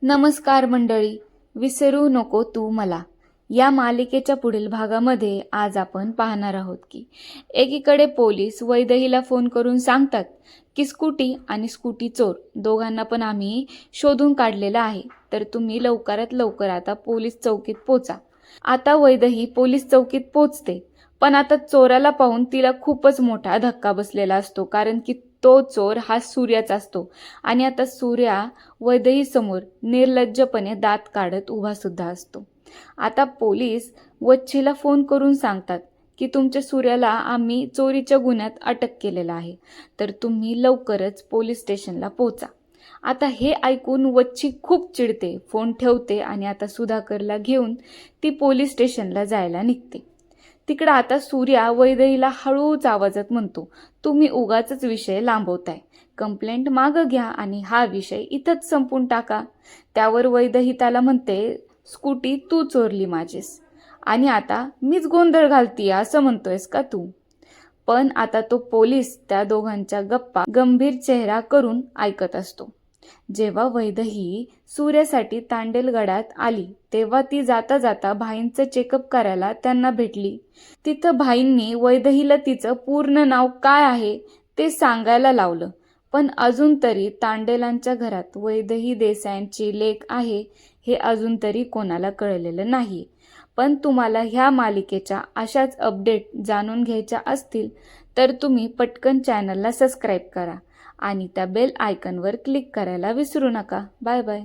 नमस्कार मंडळी, विसरू नको तू मला या मालिकेच्या पुढील भागामध्ये आज आपण पाहणार आहोत की एकीकडे पोलीस वैदेहीला फोन करून सांगतात की स्कूटी आणि स्कूटी चोर दोघांना पण आम्ही शोधून काढलेलं आहे, तर तुम्ही लवकरात लवकर आता पोलीस चौकीत पोचा। आता वैदेही पोलीस चौकीत पोचते, पण आता चोराला पाहून तिला खूपच मोठा धक्का बसलेला असतो, कारण की तो चोर हा सूर्याचा असतो आणि आता सूर्या वैदेही समोर निर्लज्जपणे दात काढत उभा सुद्धा असतो। आता पोलीस वच्छीला फोन करून सांगतात की तुमच्या सूर्याला आम्ही चोरीच्या गुन्ह्यात अटक केलेला आहे, तर तुम्ही लवकरच पोलीस स्टेशनला पोचा। आता हे ऐकून वच्छी खूप चिडते, फोन ठेवते आणि आता सुधाकरला घेऊन ती पोलीस स्टेशनला जायला निघते। तिकडे आता सूर्या वैदेहीला हळूच आवाजात म्हणतो, तुम्ही उगाचच विषय लांबवताय, कंप्लेंट मागं घ्या आणि हा विषय इथंच संपून टाका। त्यावर वैदेही त्याला म्हणते, स्कूटी तू चोरली माझीस आणि आता मीच गोंधळ घालतीये असं म्हणतोयस का तू? पण आता तो पोलीस त्या दोघांच्या गप्पा गंभीर चेहरा करून ऐकत असतो। जेव्हा वैदेही सूर्यासाठी तांडेलगडात आली तेव्हा ती जाता जाता भाईंचं चेकअप करायला त्यांना भेटली। तिथं भाईंनी वैदेहीला तिचं पूर्ण नाव काय आहे ते सांगायला लावलं, पण अजून तरी तांडेलांच्या घरात वैदेही देसाईंची लेक आहे हे अजून तरी कोणाला कळलेलं नाही। पण तुम्हाला ह्या मालिकेच्या अशाच अपडेट जाणून घ्यायच्या असतील तर तुम्ही पटकन चॅनलला सबस्क्राईब करा आणि त्या बेल आयकॉनवर क्लिक करायला विसरू नका। Bye bye.